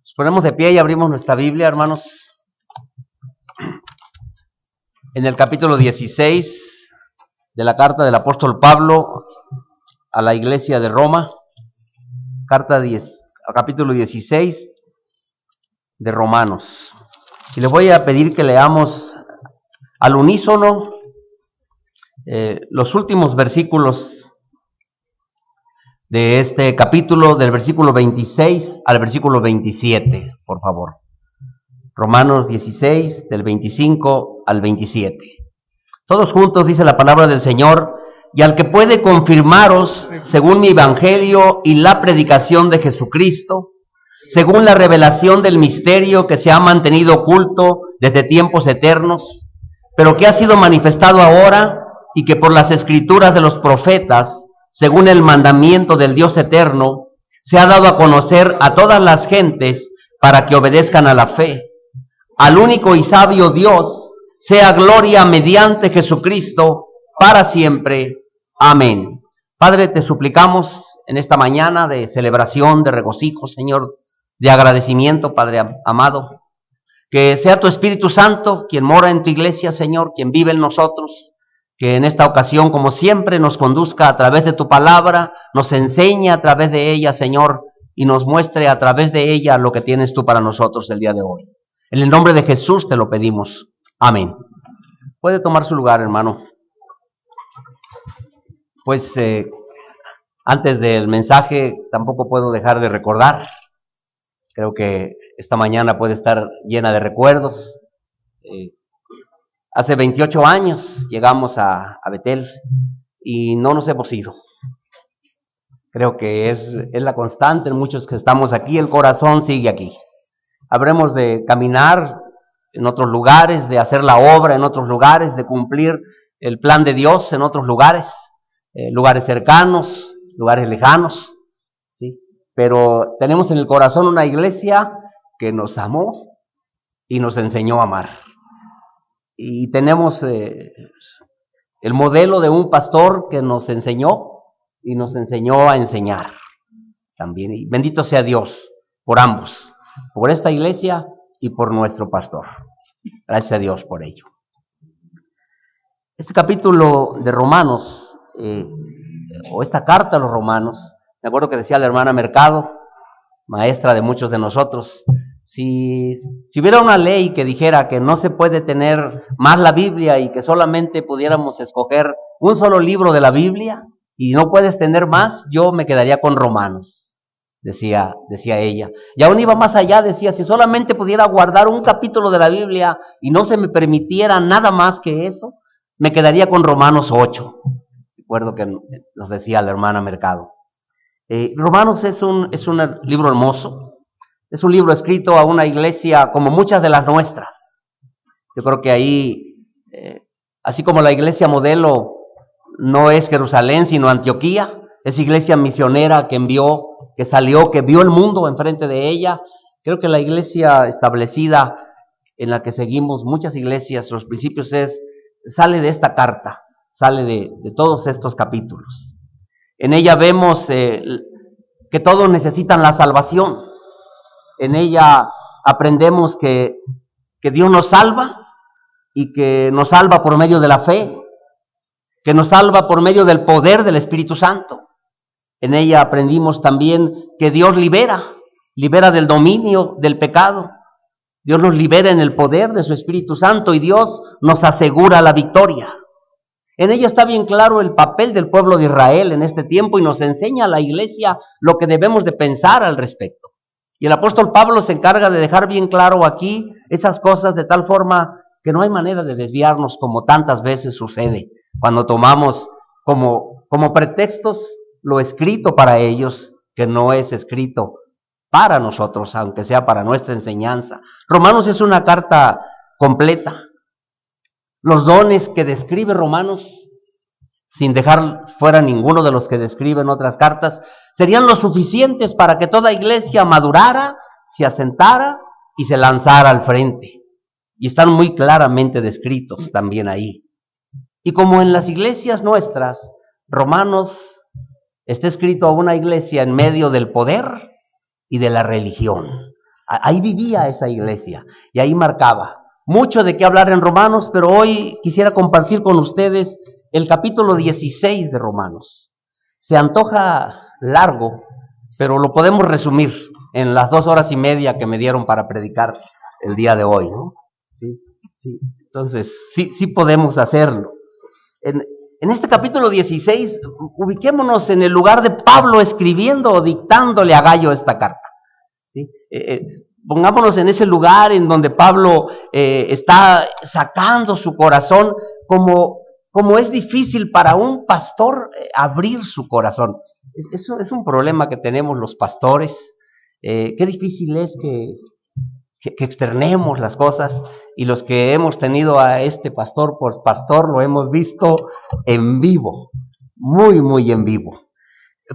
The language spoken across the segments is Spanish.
Nos ponemos de pie y abrimos nuestra Biblia, hermanos, en el capítulo 16 de la carta del apóstol Pablo a la iglesia de Roma, capítulo 16 de Romanos. Y les voy a pedir que leamos al unísono los últimos versículos de este capítulo, del versículo 26 al versículo 27, por favor. Romanos 16, del 25 al 27. Todos juntos dice la palabra del Señor: y al que puede confirmaros, según mi evangelio y la predicación de Jesucristo, según la revelación del misterio que se ha mantenido oculto desde tiempos eternos, pero que ha sido manifestado ahora, y que por las escrituras de los profetas, según el mandamiento del Dios eterno, se ha dado a conocer a todas las gentes para que obedezcan a la fe. Al único y sabio Dios sea gloria mediante Jesucristo para siempre. Amén. Padre, te suplicamos en esta mañana de celebración, de regocijo, Señor, de agradecimiento, Padre amado, que sea tu Espíritu Santo quien mora en tu iglesia, Señor, quien vive en nosotros, que en esta ocasión, como siempre, nos conduzca a través de tu palabra, nos enseñe a través de ella, Señor, y nos muestre a través de ella lo que tienes tú para nosotros el día de hoy. En el nombre de Jesús te lo pedimos. Amén. Puede tomar su lugar, hermano. Pues antes del mensaje tampoco puedo dejar de recordar. Creo que esta mañana puede estar llena de recuerdos. Hace 28 años llegamos a Betel y no nos hemos ido. Creo que es la constante en muchos que estamos aquí, el corazón sigue aquí. Habremos de caminar en otros lugares, de hacer la obra en otros lugares, de cumplir el plan de Dios en otros lugares, lugares cercanos, lugares lejanos, ¿sí? Pero tenemos en el corazón una iglesia que nos amó y nos enseñó a amar. Y tenemos el modelo de un pastor que nos enseñó y nos enseñó a enseñar también. Y bendito sea Dios por ambos, por esta iglesia y por nuestro pastor. Gracias a Dios por ello. Este capítulo de Romanos, o esta carta a los Romanos, me acuerdo que decía la hermana Mercado, maestra de muchos de nosotros, si hubiera una ley que dijera que no se puede tener más la Biblia y que solamente pudiéramos escoger un solo libro de la Biblia y no puedes tener más, yo me quedaría con Romanos, decía ella. Y aún iba más allá, decía, si solamente pudiera guardar un capítulo de la Biblia y no se me permitiera nada más que eso, me quedaría con Romanos 8. Recuerdo que nos decía la hermana Mercado. Romanos es un libro hermoso. Es un libro escrito a una iglesia como muchas de las nuestras. Yo creo que ahí, así como la iglesia modelo no es Jerusalén, sino Antioquía, es iglesia misionera que envió, que salió, que vio el mundo enfrente de ella. Creo que la iglesia establecida en la que seguimos, muchas iglesias, los principios sale de esta carta, sale de todos estos capítulos. En ella vemos que todos necesitan la salvación. En ella aprendemos que Dios nos salva y que nos salva por medio de la fe, que nos salva por medio del poder del Espíritu Santo. En ella aprendimos también que Dios libera del dominio del pecado. Dios nos libera en el poder de su Espíritu Santo y Dios nos asegura la victoria. En ella está bien claro el papel del pueblo de Israel en este tiempo y nos enseña a la iglesia lo que debemos de pensar al respecto. Y el apóstol Pablo se encarga de dejar bien claro aquí esas cosas de tal forma que no hay manera de desviarnos como tantas veces sucede cuando tomamos como pretextos lo escrito para ellos, que no es escrito para nosotros, aunque sea para nuestra enseñanza. Romanos es una carta completa. Los dones que describe Romanos, sin dejar fuera ninguno de los que describen otras cartas, serían lo suficientes para que toda iglesia madurara, se asentara y se lanzara al frente. Y están muy claramente descritos también ahí. Y como en las iglesias nuestras, Romanos está escrito a una iglesia en medio del poder y de la religión. Ahí vivía esa iglesia y ahí marcaba. Mucho de qué hablar en Romanos, pero hoy quisiera compartir con ustedes el capítulo 16 de Romanos. Se antoja largo, pero lo podemos resumir en las 2 horas y media que me dieron para predicar el día de hoy, ¿no? Sí. Entonces, sí podemos hacerlo. En este capítulo 16, ubiquémonos en el lugar de Pablo escribiendo o dictándole a Gayo esta carta. ¿Sí? Pongámonos en ese lugar en donde Pablo está sacando su corazón, como es difícil para un pastor abrir su corazón. Eso es un problema que tenemos los pastores. Qué difícil es que externemos las cosas, y los que hemos tenido a este pastor por pastor lo hemos visto en vivo, muy, muy en vivo.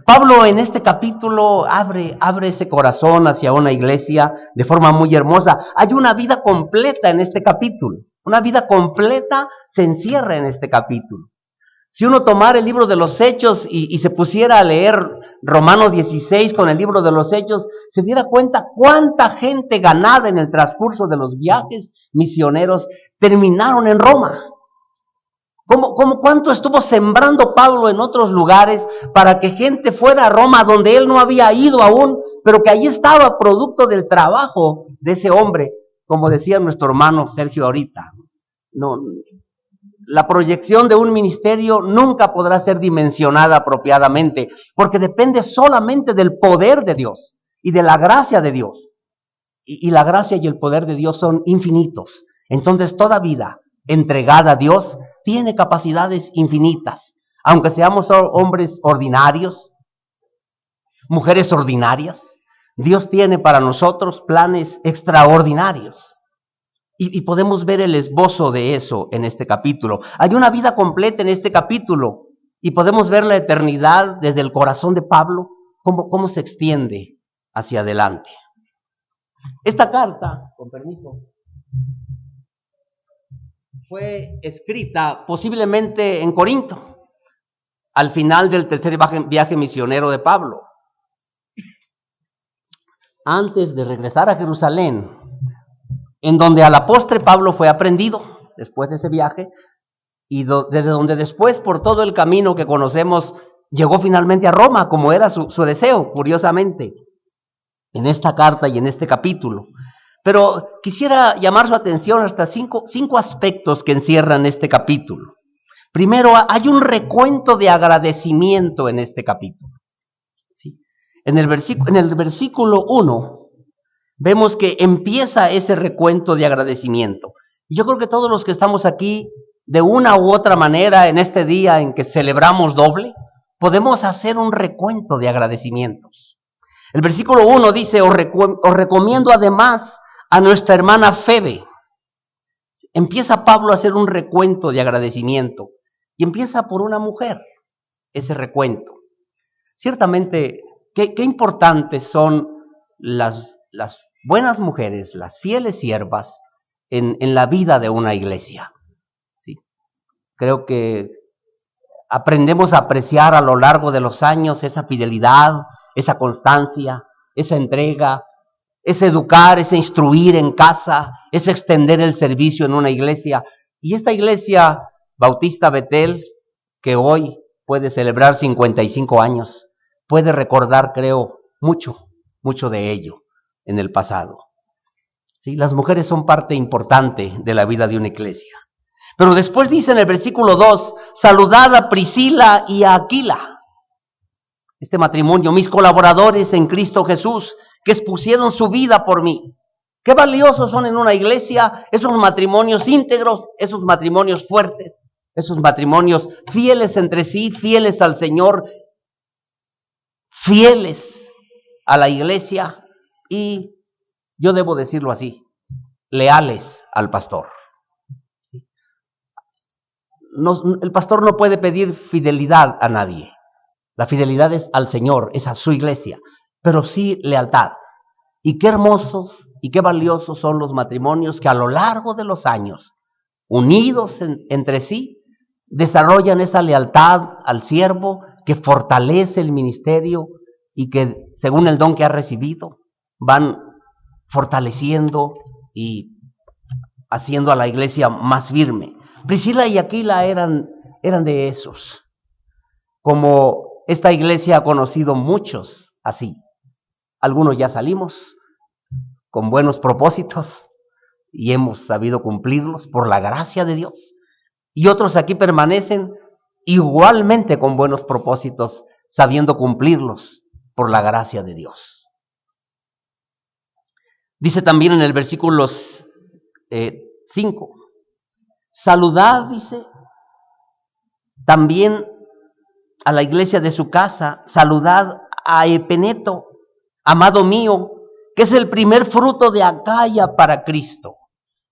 Pablo en este capítulo abre ese corazón hacia una iglesia de forma muy hermosa. Hay una vida completa en este capítulo, una vida completa se encierra en este capítulo. Si uno tomara el libro de los Hechos y se pusiera a leer Romanos 16 con el libro de los Hechos, se diera cuenta cuánta gente ganada en el transcurso de los viajes misioneros terminaron en Roma. ¿Cuánto estuvo sembrando Pablo en otros lugares para que gente fuera a Roma donde él no había ido aún, pero que allí estaba producto del trabajo de ese hombre? Como decía nuestro hermano Sergio ahorita, la proyección de un ministerio nunca podrá ser dimensionada apropiadamente, porque depende solamente del poder de Dios y de la gracia de Dios. Y la gracia y el poder de Dios son infinitos. Entonces toda vida entregada a Dios tiene capacidades infinitas. Aunque seamos hombres ordinarios, mujeres ordinarias, Dios tiene para nosotros planes extraordinarios. Y podemos ver el esbozo de eso en este capítulo. Hay una vida completa en este capítulo y podemos ver la eternidad desde el corazón de Pablo, cómo se extiende hacia adelante. Esta carta, con permiso, fue escrita posiblemente en Corinto, al final del tercer viaje misionero de Pablo. Antes de regresar a Jerusalén, en donde a la postre Pablo fue aprendido después de ese viaje, y desde donde después, por todo el camino que conocemos, llegó finalmente a Roma, como era su deseo, curiosamente, en esta carta y en este capítulo. Pero quisiera llamar su atención hasta cinco aspectos que encierran este capítulo. Primero, hay un recuento de agradecimiento en este capítulo. ¿Sí? En el versículo 1, vemos que empieza ese recuento de agradecimiento. Y yo creo que todos los que estamos aquí, de una u otra manera, en este día en que celebramos doble, podemos hacer un recuento de agradecimientos. El versículo 1 dice, os recomiendo además a nuestra hermana Febe. Empieza Pablo a hacer un recuento de agradecimiento. Y empieza por una mujer, ese recuento. Ciertamente, qué importantes son las buenas mujeres, las fieles siervas en la vida de una iglesia. ¿Sí? Creo que aprendemos a apreciar a lo largo de los años esa fidelidad, esa constancia, esa entrega, ese educar, ese instruir en casa, ese extender el servicio en una iglesia. Y esta iglesia Bautista Betel, que hoy puede celebrar 55 años, puede recordar, creo, mucho de ello en el pasado. ¿Sí? Las mujeres son parte importante de la vida de una iglesia. Pero después dice en el versículo 2, saludad a Priscila y a Aquila, este matrimonio, mis colaboradores en Cristo Jesús, que expusieron su vida por mí. Qué valiosos son en una iglesia esos matrimonios íntegros, esos matrimonios fuertes, esos matrimonios fieles entre sí, fieles al Señor, fieles a la iglesia y, yo debo decirlo así, leales al pastor. ¿Sí? El pastor no puede pedir fidelidad a nadie. La fidelidad es al Señor, es a su iglesia, pero sí lealtad. Y qué hermosos y qué valiosos son los matrimonios que a lo largo de los años, unidos entre sí, desarrollan esa lealtad al siervo que fortalece el ministerio y que, según el don que ha recibido, van fortaleciendo y haciendo a la iglesia más firme. Priscila y Aquila eran de esos. Como esta iglesia ha conocido muchos así. Algunos ya salimos con buenos propósitos y hemos sabido cumplirlos por la gracia de Dios. Y otros aquí permanecen igualmente con buenos propósitos, sabiendo cumplirlos por la gracia de Dios. Dice también en el versículo 5, saludad, dice, también a la iglesia de su casa, saludad a Epeneto, amado mío, que es el primer fruto de Acaya para Cristo.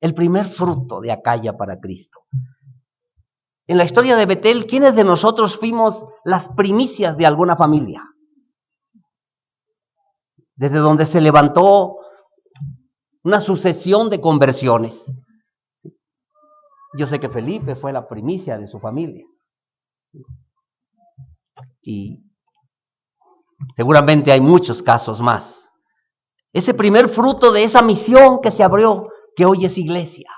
El primer fruto de Acaya para Cristo. En la historia de Betel, ¿quiénes de nosotros fuimos las primicias de alguna familia? Desde donde se levantó una sucesión de conversiones. Yo sé que Felipe fue la primicia de su familia. Y seguramente hay muchos casos más. Ese primer fruto de esa misión que se abrió, que hoy es iglesia.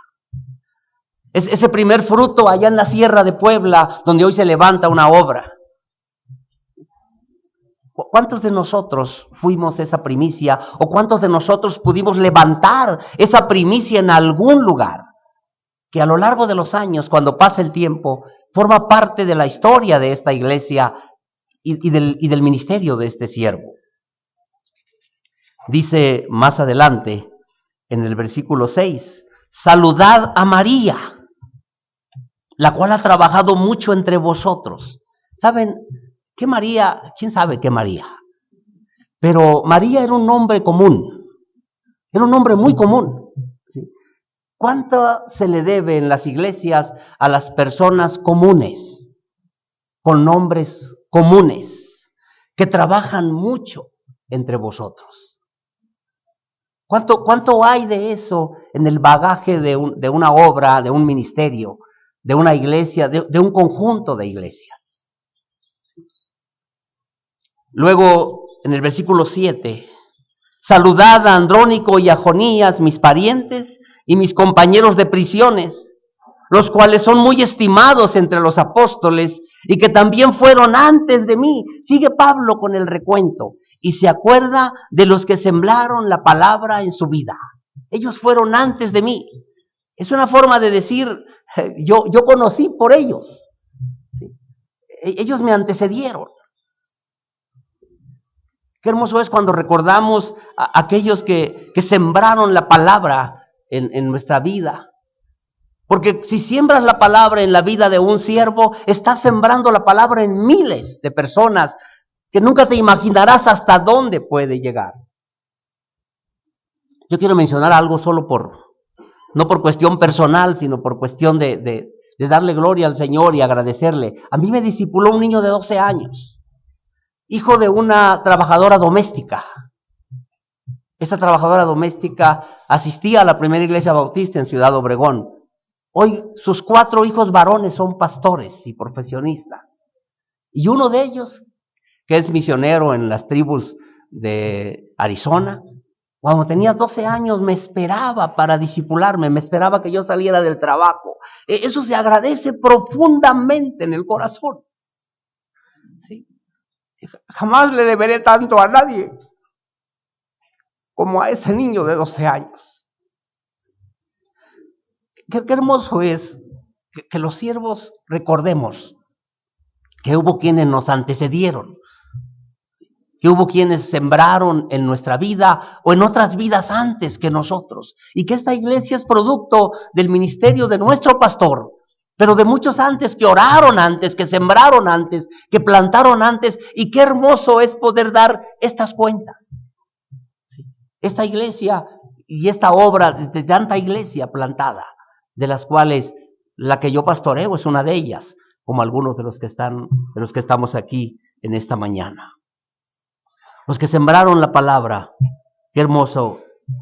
Ese primer fruto allá en la Sierra de Puebla, donde hoy se levanta una obra. ¿Cuántos de nosotros fuimos esa primicia? ¿O cuántos de nosotros pudimos levantar esa primicia en algún lugar? Que a lo largo de los años, cuando pasa el tiempo, forma parte de la historia de esta iglesia y del ministerio de este siervo. Dice más adelante, en el versículo 6, saludad a María, la cual ha trabajado mucho entre vosotros. ¿Saben qué María? ¿Quién sabe qué María? Pero María era un nombre común, era un nombre muy común. ¿Sí? ¿Cuánto se le debe en las iglesias a las personas comunes, con nombres comunes, que trabajan mucho entre vosotros? ¿Cuánto hay de eso en el bagaje de una obra, de un ministerio, de una iglesia, de un conjunto de iglesias? Luego, en el versículo 7, saludad a Andrónico y a Jonías, mis parientes y mis compañeros de prisiones, los cuales son muy estimados entre los apóstoles y que también fueron antes de mí. Sigue Pablo con el recuento y se acuerda de los que sembraron la palabra en su vida. Ellos fueron antes de mí. Es una forma de decir, yo conocí por ellos. ¿Sí? Ellos me antecedieron. Qué hermoso es cuando recordamos a aquellos que sembraron la palabra en nuestra vida. Porque si siembras la palabra en la vida de un siervo, estás sembrando la palabra en miles de personas que nunca te imaginarás hasta dónde puede llegar. Yo quiero mencionar algo solo no por cuestión personal, sino por cuestión de darle gloria al Señor y agradecerle. A mí me discipuló un niño de 12 años, hijo de una trabajadora doméstica. Esta trabajadora doméstica asistía a la primera iglesia bautista en Ciudad Obregón. Hoy sus 4 hijos varones son pastores y profesionistas. Y uno de ellos, que es misionero en las tribus de Arizona, cuando tenía 12 años me esperaba para discipularme, me esperaba que yo saliera del trabajo. Eso se agradece profundamente en el corazón. ¿Sí? Jamás le deberé tanto a nadie como a ese niño de 12 años. Qué hermoso es que los siervos recordemos que hubo quienes nos antecedieron, que hubo quienes sembraron en nuestra vida o en otras vidas antes que nosotros, y que esta iglesia es producto del ministerio de nuestro pastor, pero de muchos antes que oraron antes, que sembraron antes, que plantaron antes, y qué hermoso es poder dar estas cuentas. Esta iglesia y esta obra de tanta iglesia plantada, de las cuales la que yo pastoreo es una de ellas, como algunos de los que estamos aquí en esta mañana. Los que sembraron la palabra, qué hermoso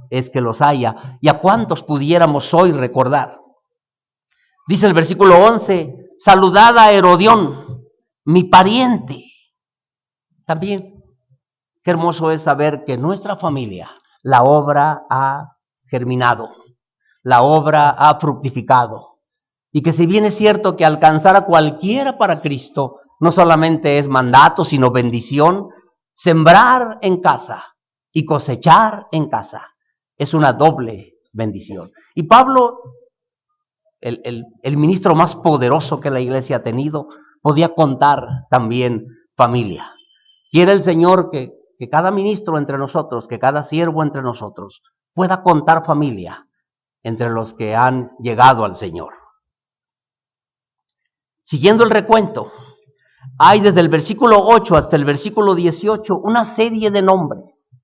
es que los haya, y a cuántos pudiéramos hoy recordar. Dice el versículo 11, saludad a Herodión, mi pariente. También qué hermoso es saber que nuestra familia, la obra ha germinado, la obra ha fructificado. Y que si bien es cierto que alcanzar a cualquiera para Cristo no solamente es mandato, sino bendición, sembrar en casa y cosechar en casa es una doble bendición. Y Pablo, el ministro más poderoso que la iglesia ha tenido, podía contar también familia. Quiere el Señor que cada ministro entre nosotros, que cada siervo entre nosotros, pueda contar familia entre los que han llegado al Señor. Siguiendo el recuento, hay desde el versículo 8 hasta el versículo 18 una serie de nombres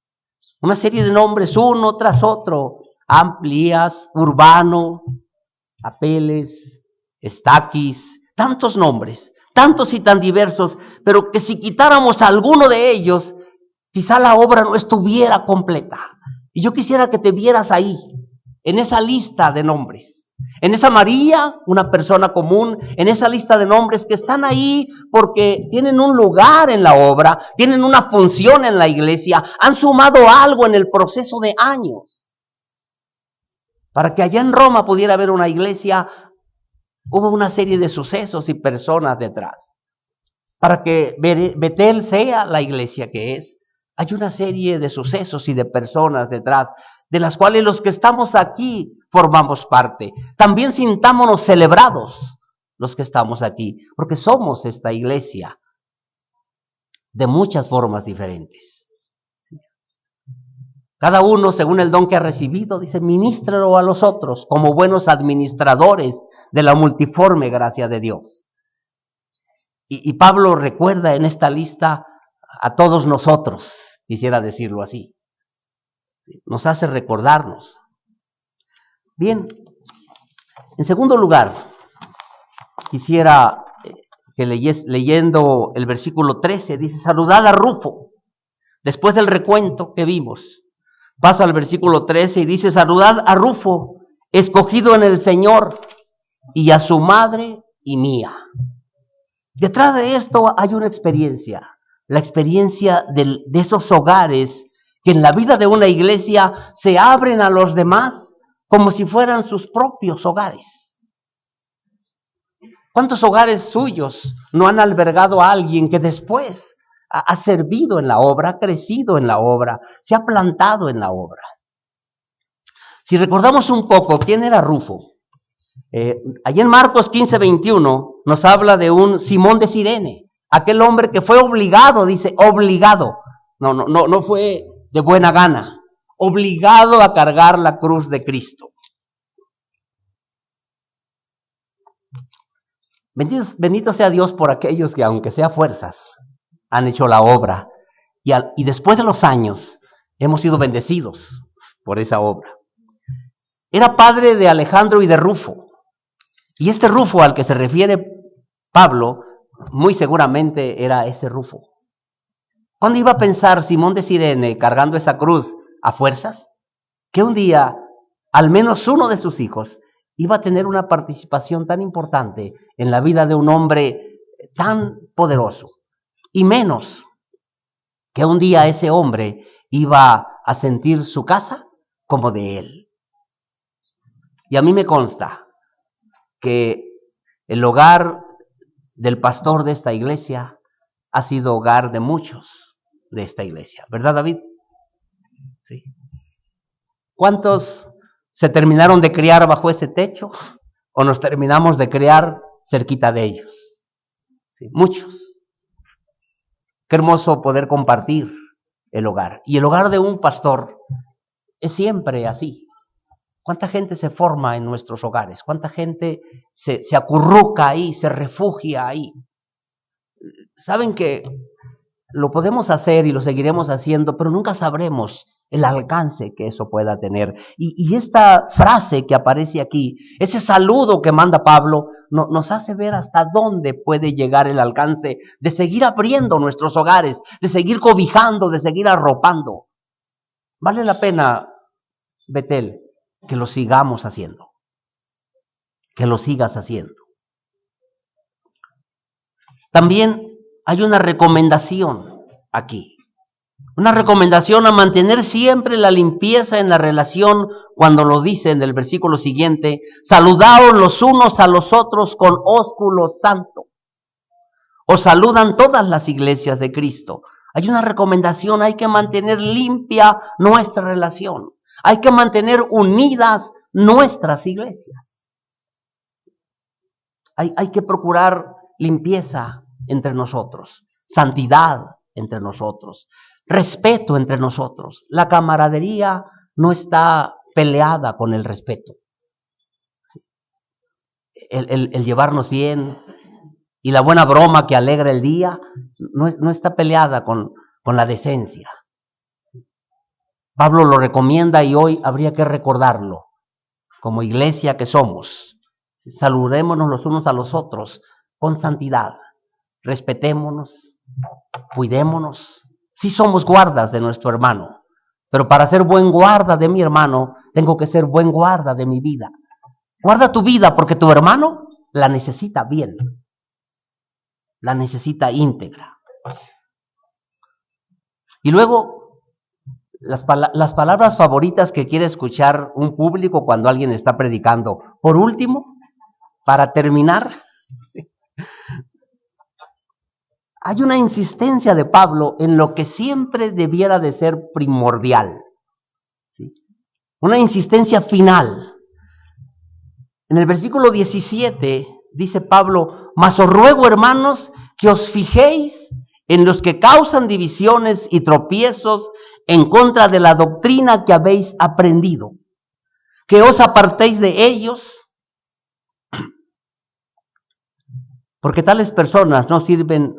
uno tras otro: Amplias, Urbano, Apeles, Estaquis, tantos nombres, tantos y tan diversos, pero que si quitáramos alguno de ellos, quizá la obra no estuviera completa. Y yo quisiera que te vieras ahí, en esa lista de nombres. En esa María, una persona común, en esa lista de nombres que están ahí porque tienen un lugar en la obra, tienen una función en la iglesia, han sumado algo en el proceso de años. Para que allá en Roma pudiera haber una iglesia, hubo una serie de sucesos y personas detrás. Para que Betel sea la iglesia que es, hay una serie de sucesos y de personas detrás, de las cuales los que estamos aquí formamos parte. También sintámonos celebrados los que estamos aquí, porque somos esta iglesia de muchas formas diferentes. Cada uno, según el don que ha recibido, dice, ministralo a los otros como buenos administradores de la multiforme gracia de Dios. Y Pablo recuerda en esta lista a todos nosotros, quisiera decirlo así. Nos hace recordarnos. Bien, en segundo lugar, quisiera que leyendo el versículo 13, dice, saludad a Rufo. Después del recuento que vimos, paso al versículo 13 y dice, saludad a Rufo, escogido en el Señor, y a su madre y mía. Detrás de esto hay una experiencia, la experiencia de esos hogares que en la vida de una iglesia se abren a los demás como si fueran sus propios hogares. ¿Cuántos hogares suyos no han albergado a alguien que después ha servido en la obra, ha crecido en la obra, se ha plantado en la obra? Si recordamos un poco, ¿quién era Rufo? Allí en Marcos 15:21 nos habla de un Simón de Cirene, aquel hombre que fue obligado, dice obligado, no fue de buena gana, obligado a cargar la cruz de Cristo. Bendito sea Dios por aquellos que, aunque sea fuerzas, han hecho la obra y después de los años hemos sido bendecidos por esa obra. Era padre de Alejandro y de Rufo. Y este Rufo al que se refiere Pablo, muy seguramente era ese Rufo. ¿Cuándo iba a pensar Simón de Cirene cargando esa cruz a fuerzas? Que un día, al menos uno de sus hijos iba a tener una participación tan importante en la vida de un hombre tan poderoso. Y menos que un día ese hombre iba a sentir su casa como de él. Y a mí me consta que el hogar del pastor de esta iglesia ha sido hogar de muchos de esta iglesia. ¿Verdad, David? Sí. ¿Cuántos se terminaron de criar bajo ese techo o nos terminamos de criar cerquita de ellos? Sí, muchos. Qué hermoso poder compartir el hogar. Y el hogar de un pastor es siempre así. ¿Cuánta gente se forma en nuestros hogares? ¿Cuánta gente se acurruca ahí, se refugia ahí? Saben que lo podemos hacer y lo seguiremos haciendo, pero nunca sabremos el alcance que eso pueda tener. Y esta frase que aparece aquí, ese saludo que manda Pablo, nos hace ver hasta dónde puede llegar el alcance de seguir abriendo nuestros hogares, de seguir cobijando, de seguir arropando. Vale la pena, Betel, que lo sigamos haciendo, que lo sigas haciendo. También hay una recomendación aquí. Una recomendación a mantener siempre la limpieza en la relación, cuando lo dice en el versículo siguiente: saludaos los unos a los otros con ósculo santo. Os saludan todas las iglesias de Cristo. Hay una recomendación: hay que mantener limpia nuestra relación. Hay que mantener unidas nuestras iglesias. Hay que procurar limpieza entre nosotros, santidad entre nosotros, respeto entre nosotros. La camaradería no está peleada con el respeto. Sí. El llevarnos bien y la buena broma que alegra el día no está peleada con la decencia. Sí. Pablo lo recomienda y hoy habría que recordarlo como iglesia que somos. Sí. Saludémonos los unos a los otros con santidad. Respetémonos, cuidémonos. Sí somos guardas de nuestro hermano, pero para ser buen guarda de mi hermano, tengo que ser buen guarda de mi vida. Guarda tu vida porque tu hermano la necesita bien, la necesita íntegra. Y luego, las palabras favoritas que quiere escuchar un público cuando alguien está predicando. Por último, para terminar, ¿sí? Hay una insistencia de Pablo en lo que siempre debiera de ser primordial. ¿Sí? Una insistencia final. En el versículo 17 dice Pablo: mas os ruego, hermanos, que os fijéis en los que causan divisiones y tropiezos en contra de la doctrina que habéis aprendido, que os apartéis de ellos, porque tales personas no sirven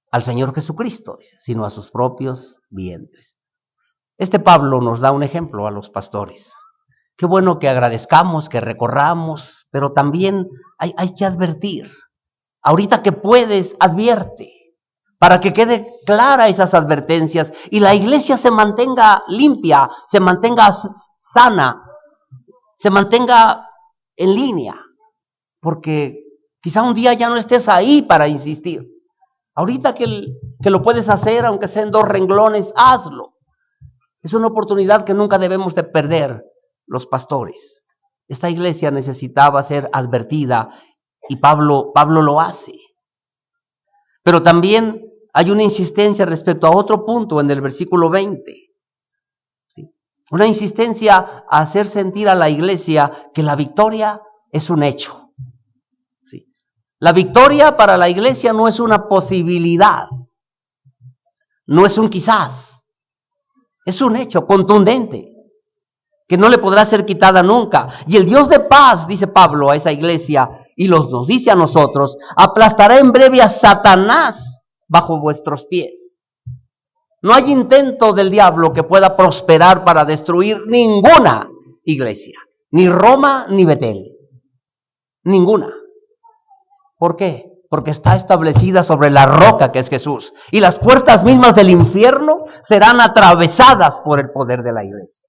al Señor Jesucristo, sino a sus propios vientres. Pablo nos da un ejemplo a los pastores. Qué bueno que agradezcamos, que recorramos, pero también hay que advertir. Ahorita que puedes, advierte, para que quede clara esas advertencias y la iglesia se mantenga limpia, se mantenga sana, se mantenga en línea, porque quizá un día ya no estés ahí para insistir. Ahorita que lo puedes hacer, aunque sean 2 renglones, hazlo. Es una oportunidad que nunca debemos de perder los pastores. Esta iglesia necesitaba ser advertida y Pablo lo hace. Pero también hay una insistencia respecto a otro punto en el versículo 20. ¿Sí? Una insistencia a hacer sentir a la iglesia que la victoria es un hecho. La victoria para la iglesia no es una posibilidad, no es un quizás, es un hecho contundente, que no le podrá ser quitada nunca. Y el Dios de paz, dice Pablo a esa iglesia, y nos dice a nosotros: aplastará en breve a Satanás bajo vuestros pies. No hay intento del diablo que pueda prosperar para destruir ninguna iglesia, ni Roma ni Betel, ninguna. ¿Por qué? Porque está establecida sobre la roca que es Jesús. Y las puertas mismas del infierno serán atravesadas por el poder de la iglesia.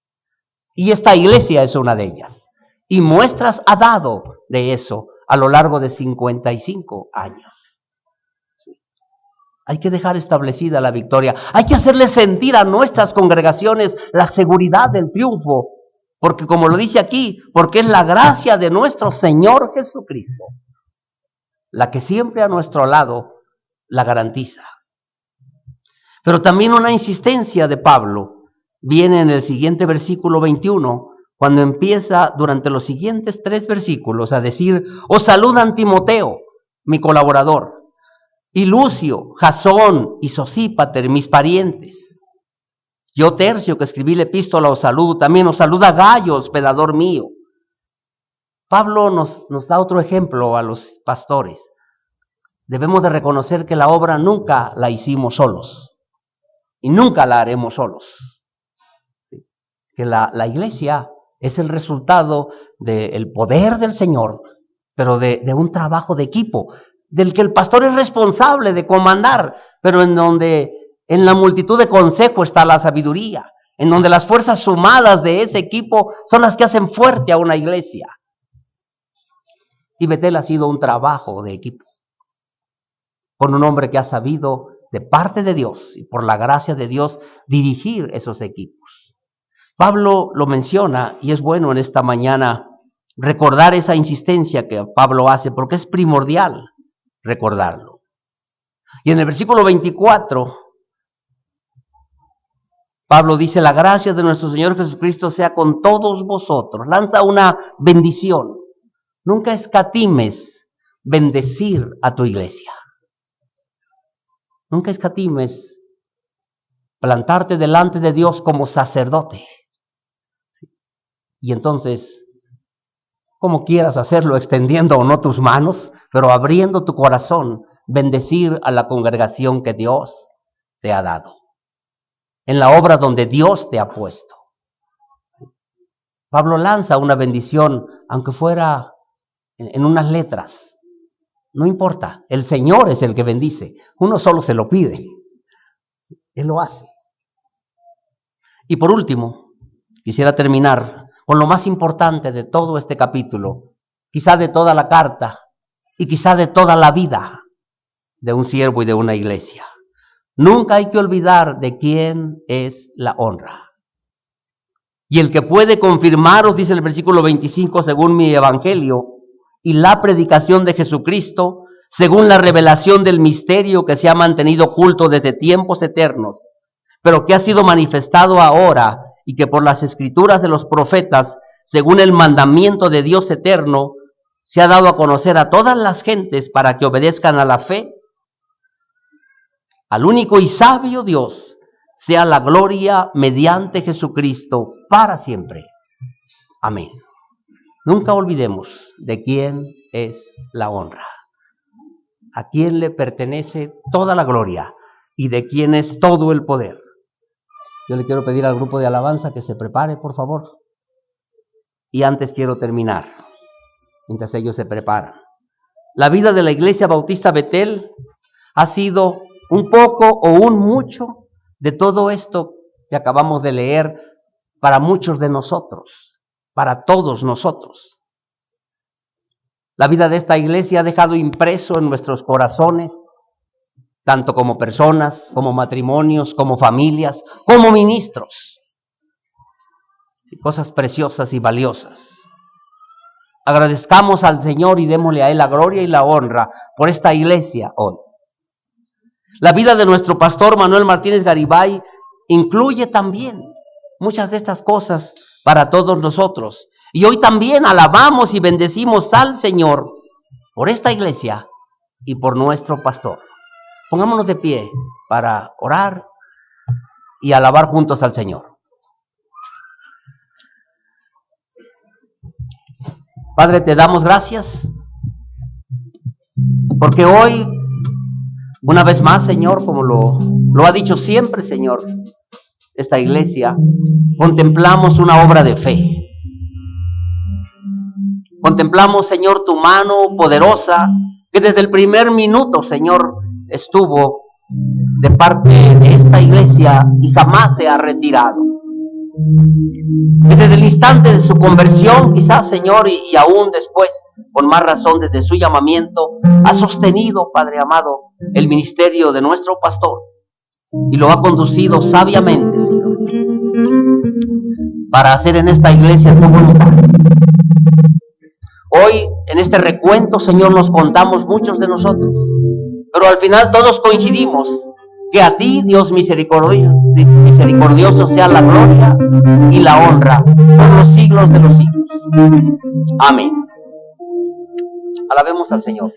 Y esta iglesia es una de ellas. Y muestras ha dado de eso a lo largo de 55 años. Hay que dejar establecida la victoria. Hay que hacerle sentir a nuestras congregaciones la seguridad del triunfo. Porque como lo dice aquí, porque es la gracia de nuestro Señor Jesucristo la que siempre a nuestro lado la garantiza. Pero también una insistencia de Pablo viene en el siguiente versículo 21, cuando empieza durante los siguientes 3 versículos a decir: os saludan Timoteo, mi colaborador, y Lucio, Jasón y Sosípater, mis parientes. Yo, Tercio, que escribí la epístola, os saludo. También os saluda Gayo, hospedador mío. Pablo nos da otro ejemplo a los pastores. Debemos de reconocer que la obra nunca la hicimos solos y nunca la haremos solos. ¿Sí? Que la iglesia es el resultado del poder del Señor, pero de un trabajo de equipo, del que el pastor es responsable de comandar, pero en donde en la multitud de consejos está la sabiduría, en donde las fuerzas sumadas de ese equipo son las que hacen fuerte a una iglesia. Y Betel ha sido un trabajo de equipo, con un hombre que ha sabido de parte de Dios y por la gracia de Dios dirigir esos equipos. Pablo lo menciona y es bueno en esta mañana recordar esa insistencia que Pablo hace porque es primordial recordarlo. Y en el versículo 24, Pablo dice: la gracia de nuestro Señor Jesucristo sea con todos vosotros. Lanza una bendición. Nunca escatimes bendecir a tu iglesia. Nunca escatimes plantarte delante de Dios como sacerdote. ¿Sí? Y entonces, como quieras hacerlo, extendiendo o no tus manos, pero abriendo tu corazón, bendecir a la congregación que Dios te ha dado, en la obra donde Dios te ha puesto. ¿Sí? Pablo lanza una bendición, aunque fuera en unas letras. No importa, el Señor es el que bendice. Uno solo se lo pide. ¿Sí? Él lo hace. Y por último, quisiera terminar con lo más importante de todo este capítulo, quizá de toda la carta y quizá de toda la vida de un siervo y de una iglesia. Nunca hay que olvidar de quién es la honra. Y el que puede confirmaros, dice el versículo 25, según mi evangelio y la predicación de Jesucristo, según la revelación del misterio que se ha mantenido oculto desde tiempos eternos, pero que ha sido manifestado ahora y que por las escrituras de los profetas, según el mandamiento de Dios eterno, se ha dado a conocer a todas las gentes para que obedezcan a la fe. Al único y sabio Dios sea la gloria mediante Jesucristo para siempre. Amén. Nunca olvidemos de quién es la honra, a quién le pertenece toda la gloria y de quién es todo el poder. Yo le quiero pedir al grupo de alabanza que se prepare, por favor. Y antes quiero terminar, mientras ellos se preparan. La vida de la Iglesia Bautista Betel ha sido un poco o un mucho de todo esto que acabamos de leer para muchos de nosotros, para todos nosotros. La vida de esta iglesia ha dejado impreso en nuestros corazones, tanto como personas, como matrimonios, como familias, como ministros. Sí, cosas preciosas y valiosas. Agradezcamos al Señor y démosle a Él la gloria y la honra por esta iglesia hoy. La vida de nuestro pastor Manuel Martínez Garibay incluye también muchas de estas cosas para todos nosotros. Y hoy también alabamos y bendecimos al Señor por esta iglesia y por nuestro pastor. Pongámonos de pie para orar y alabar juntos al Señor. Padre, te damos gracias porque hoy, una vez más, Señor, como lo ha dicho siempre, Señor, esta iglesia, contemplamos una obra de fe. Contemplamos, Señor, tu mano poderosa, que desde el primer minuto, Señor, estuvo de parte de esta iglesia y jamás se ha retirado. Que desde el instante de su conversión, quizás, Señor, y aún después, con más razón desde su llamamiento, ha sostenido, Padre amado, el ministerio de nuestro pastor y lo ha conducido sabiamente, Señor, para hacer en esta iglesia tu voluntad. Hoy, en este recuento, Señor, nos contamos muchos de nosotros, pero al final todos coincidimos que a ti, Dios misericordioso, sea la gloria y la honra por los siglos de los siglos. Amén. Alabemos al Señor.